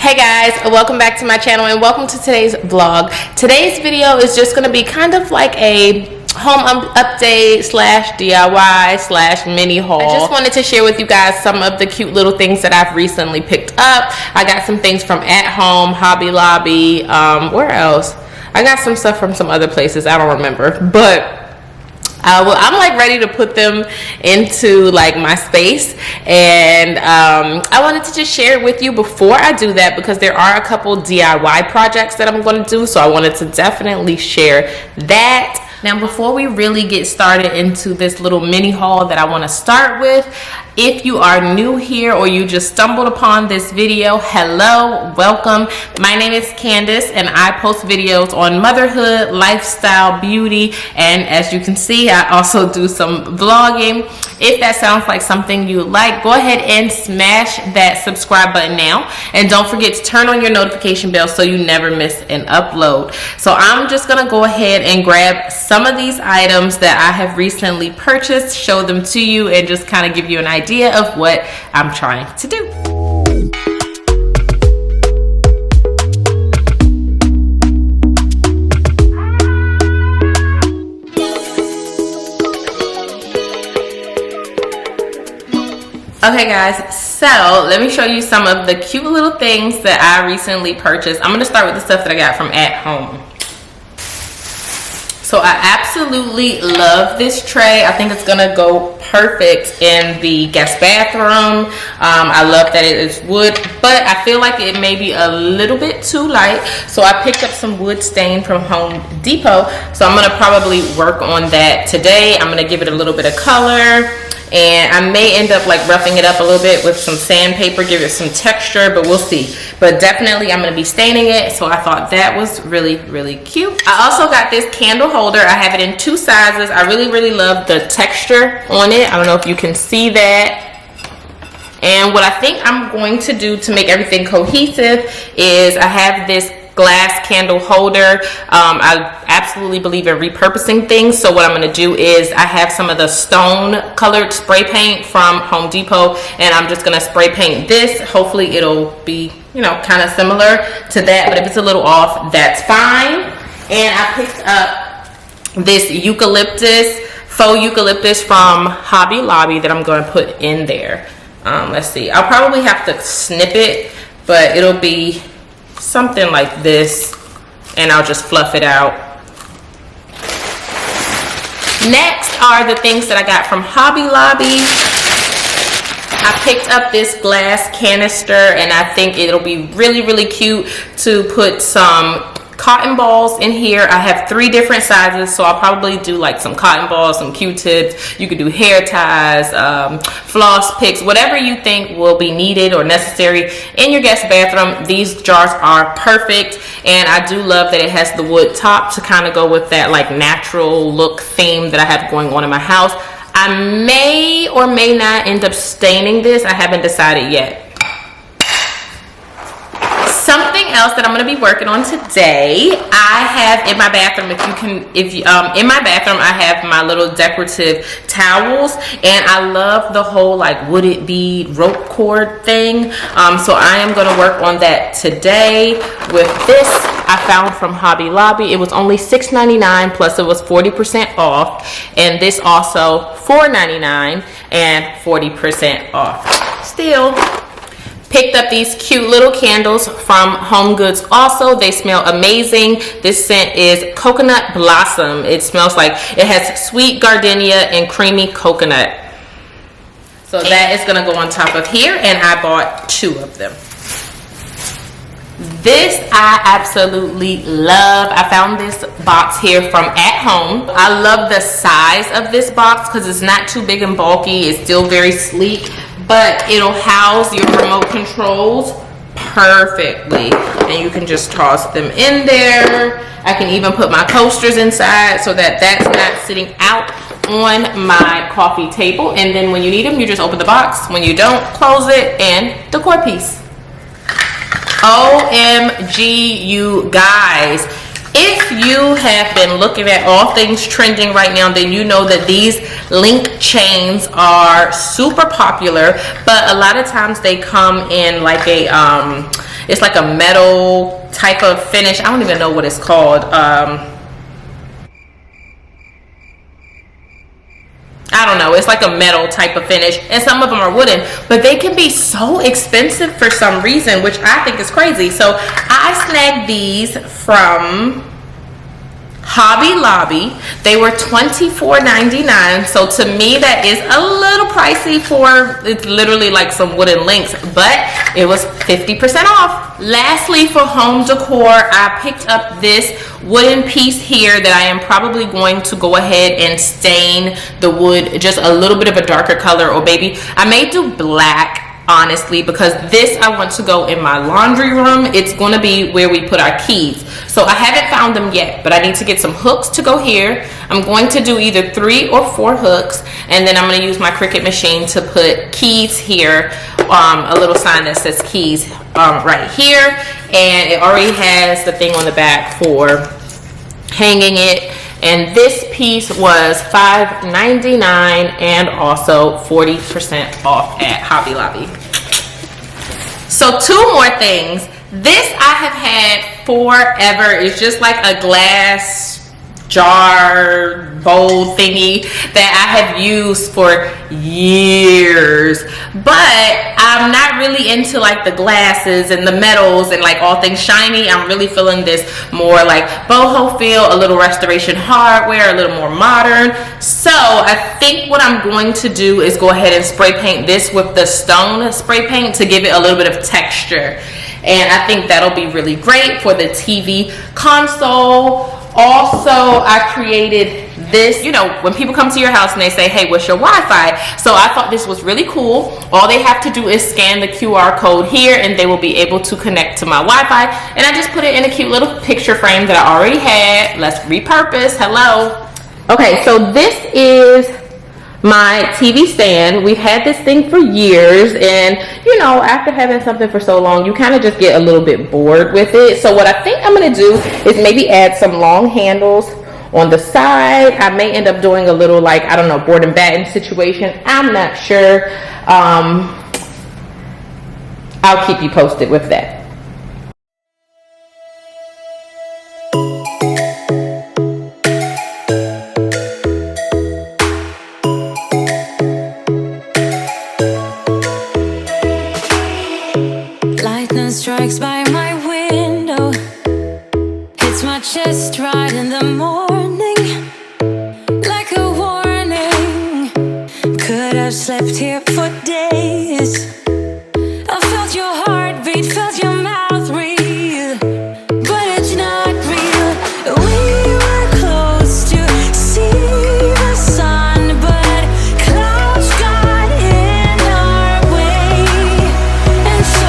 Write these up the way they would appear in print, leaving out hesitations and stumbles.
Hey guys, welcome back to my channel and welcome to today's vlog. Today's video is just going to be kind of like a home update slash DIY slash mini haul. I just wanted to share with you guys some of the cute little things that I've recently picked up. I got some things from At Home, Hobby Lobby, where else? I got some stuff from some other places, I don't remember, but I'm like ready to put them into like my space, and I wanted to just share it with you before I do that because there are a couple DIY projects that I'm going to do, so I wanted to definitely share that. Now before we really get started into this little mini haul that I want to start with, if you are new here or you just stumbled upon this video, hello, welcome. My name is Candace and I post videos on motherhood, lifestyle, beauty, and as you can see, I also do some vlogging. If that sounds like something you like, go ahead and smash that subscribe button now, and don't forget to turn on your notification bell so you never miss an upload. So I'm just gonna go ahead and grab some of these items that I have recently purchased, show them to you, and just kind of give you an idea of what I'm trying to do. Okay guys, so let me show you some of the cute little things that I recently purchased. I'm gonna start with the stuff that I got from At Home. So I absolutely love this tray. I think it's gonna go perfect in the guest bathroom. I love that it is wood, but I feel like it may be a little bit too light. So I picked up some wood stain from Home Depot. So I'm gonna probably work on that today. I'm gonna give it a little bit of color, and I may end up like roughing it up a little bit with some sandpaper, give it some texture, but we'll see. But definitely I'm gonna be staining it, so I thought that was really, really cute. I also got this candle holder. I have it in 2 sizes. I really love the texture on it. I don't know if you can see that. And what I think I'm going to do to make everything cohesive is I have this glass candle holder. I absolutely believe in repurposing things, so what I'm going to do is I have some of the stone colored spray paint from Home Depot, and I'm just going to spray paint this. Hopefully it'll be, you know, kind of similar to that, but if it's a little off, that's fine. And I picked up this eucalyptus, faux eucalyptus from Hobby Lobby that I'm going to put in there. Let's see, I'll probably have to snip it, but it'll be something like this, and I'll just fluff it out. Next are the things that I got from Hobby Lobby. I picked up this glass canister, and I think it'll be really cute to put some cotton balls in here. I have 3 different sizes, so I'll probably do like some cotton balls, some Q-tips. You could do hair ties, floss picks, whatever you think will be needed or necessary in your guest bathroom. These jars are perfect, and I do love that it has the wood top to kind of go with that like natural look theme that I have going on in my house. I may or may not end up staining this. I haven't decided yet. Something else that I'm going to be working on today, I have in my bathroom, in my bathroom I have my little decorative towels, and I love the whole like wooded bead rope cord thing. So I am going to work on that today with this I found from Hobby Lobby. It was only $6.99 plus it was 40% off, and this also $4.99 and 40% off. Still picked up these cute little candles from Home Goods also. They smell amazing. This scent is Coconut Blossom. It smells like it has sweet gardenia and creamy coconut. So that is gonna go on top of here, and I bought 2 of them. This I absolutely love. I found this box here from At Home. I love the size of this box because it's not too big and bulky. It's still very sleek, but it'll house your remote controls perfectly, and you can just toss them in there. I can even put my coasters inside so that that's not sitting out on my coffee table, and then when you need them, you just open the box. When you don't, close it, and decor piece. OMG, you guys. If you have been looking at all things trending right now, then you know that these link chains are super popular, but a lot of times they come in like a It's like a metal type of finish. I don't even know what it's called. I don't know, it's like a metal type of finish, and some of them are wooden, but they can be so expensive for some reason, which I think is crazy. So I snagged these from Hobby Lobby. They were $24.99, so to me that is a little pricey for, it's literally like some wooden links, but it was 50% off. Lastly, for home decor, I picked up this wooden piece here that I am probably going to go ahead and stain the wood just a little bit of a darker color, or maybe I may do black, honestly, because this I want to go in my laundry room. It's going to be where we put our keys. So I haven't found them yet, but I need to get some hooks to go here. I'm going to do either 3 or 4 hooks, and then I'm going to use my Cricut machine to put keys here, a little sign that says keys right here, and it already has the thing on the back for hanging it. And this piece was $5.99 and also 40% off at Hobby Lobby. So 2 more things. This I have had forever. It's just like a glass jar bowl thingy that I have used for years, but I'm not really into like the glasses and the metals and like all things shiny. I'm really feeling this more like boho feel, a little restoration hardware, a little more modern. So I think what I'm going to do is go ahead and spray paint this with the stone spray paint to give it a little bit of texture, and I think that'll be really great for the TV console. Also, I created this, you know, when people come to your house and they say, hey, what's your Wi-Fi? So I thought this was really cool. All they have to do is scan the QR code here and they will be able to connect to my Wi-Fi. And I just put it in a cute little picture frame that I already had. Let's repurpose. Hello. Okay, so this is my TV stand. We've had this thing for years, and you know, after having something for so long, you kind of just get a little bit bored with it. So what I think I'm going to do is maybe add some long handles on the side. I may end up doing a little, like, I don't know, board and batten situation. I'm not sure. I'll keep you posted with that. Strikes by my window, hits my chest right in the morning, like a warning. Could have slept here for days. I felt your heartbeat, felt your mouth breathe, but it's not real. We were close to see the sun, but clouds got in our way, and so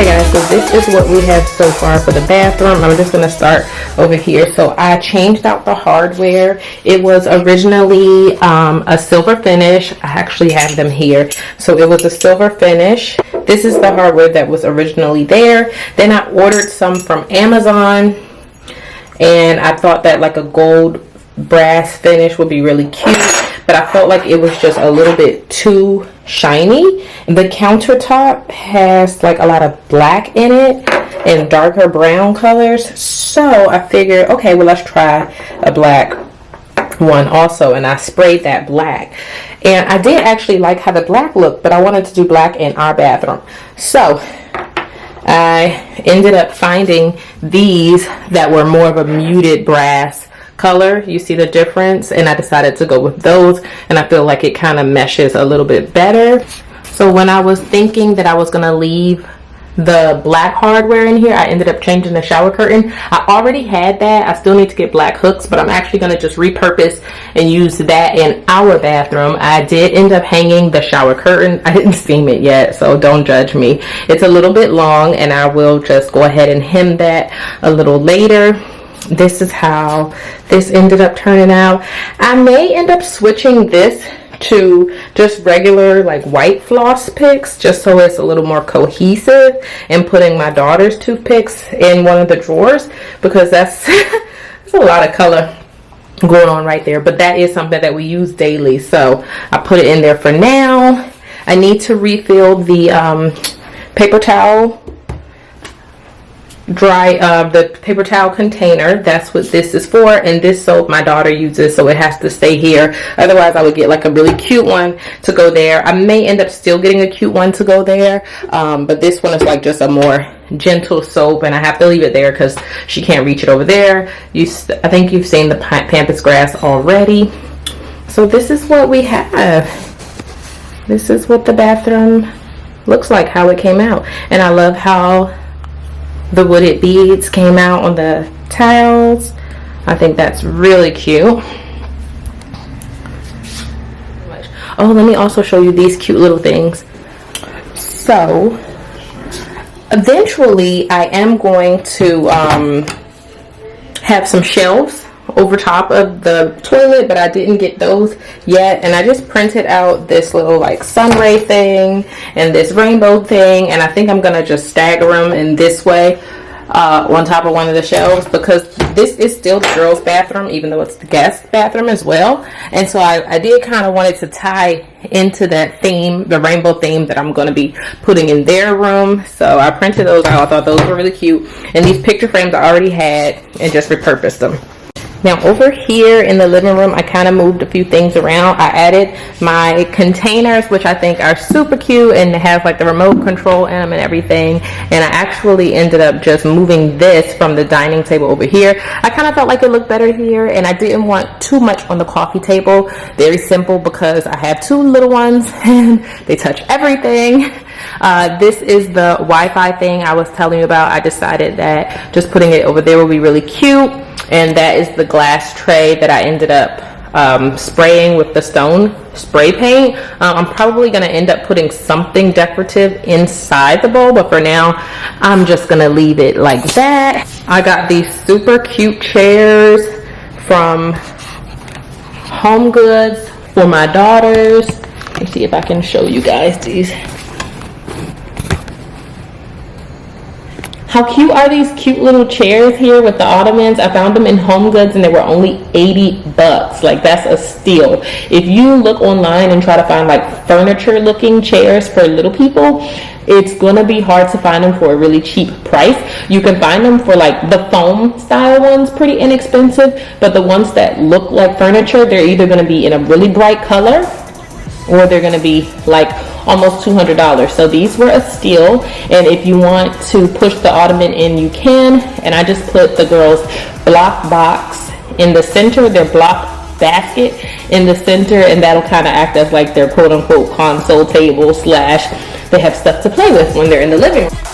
Okay guys, so this is what we have so far for the bathroom. I'm just going to start over here. So I changed out the hardware. It was originally a silver finish. I actually have them here. So it was a silver finish. This is the hardware that was originally there. Then I ordered some from Amazon, and I thought that like a gold brass finish would be really cute, but I felt like it was just a little bit too shiny. The countertop has like a lot of black in it and darker brown colors, so I figured, okay, well, let's try a black one also, and I sprayed that black, and I did actually like how the black looked, but I wanted to do black in our bathroom, so I ended up finding these that were more of a muted brass color. You see the difference, and I decided to go with those, and I feel like it kind of meshes a little bit better. So when I was thinking that I was going to leave the black hardware in here, I ended up changing the shower curtain. I already had that. I still need to get black hooks, but I'm actually going to just repurpose and use that in our bathroom. I did end up hanging the shower curtain. I didn't steam it yet, so don't judge me. It's a little bit long, and I will just go ahead and hem that a little later. This is how this ended up turning out. I may end up switching this to just regular like white floss picks, just so it's a little more cohesive, and putting my daughter's toothpicks in one of the drawers, because that's a lot of color going on right there, but that is something that we use daily, so I put it in there for now. I need to refill the paper towel the paper towel container. That's what this is for, and this soap my daughter uses, so it has to stay here. Otherwise I would get like a really cute one to go there. I may end up still getting a cute one to go there, but this one is like just a more gentle soap, and I have to leave it there because she can't reach it over there. I think you've seen the pampas grass already. So this is what we have. This is what the bathroom looks like, how it came out, and I love how the wooded beads came out on the tiles. I think that's really cute. Oh, let me also show you these cute little things. So eventually I am going to have some shelves over top of the toilet, but I didn't get those yet, and I just printed out this little like sun ray thing and this rainbow thing, and I think I'm gonna just stagger them in this way on top of one of the shelves, because this is still the girls' bathroom, even though it's the guest bathroom as well. And so I did kind of want it to tie into that theme, the rainbow theme that I'm going to be putting in their room. So I printed those out. I thought those were really cute, and these picture frames I already had and just repurposed them. Now over here in the living room, I kind of moved a few things around. I added my containers, which I think are super cute, and have like the remote control in them and everything. And I actually ended up just moving this from the dining table over here. I kind of felt like it looked better here, and I didn't want too much on the coffee table. Very simple, because I have two little ones and they touch everything. This is the Wi-Fi thing I was telling you about. I decided that just putting it over there will be really cute. And that is the glass tray that I ended up spraying with the stone spray paint. I'm probably going to end up putting something decorative inside the bowl, but for now I'm just going to leave it like that. I got these super cute chairs from Home Goods for my daughters. Let me see if I can show you guys these. How cute are these cute little chairs here with the ottomans? I found them in Home Goods and they were only 80 bucks. Like, that's a steal. If you look online and try to find like furniture looking chairs for little people, it's gonna be hard to find them for a really cheap price. You can find them for like the foam style ones pretty inexpensive, but the ones that look like furniture, they're either gonna be in a really bright color or they're going to be like almost $200. So these were a steal, and if you want to push the ottoman in, you can. And I just put the girls' block box in the center, their block basket in the center, and that'll kind of act as like their quote-unquote console table / they have stuff to play with when they're in the living room.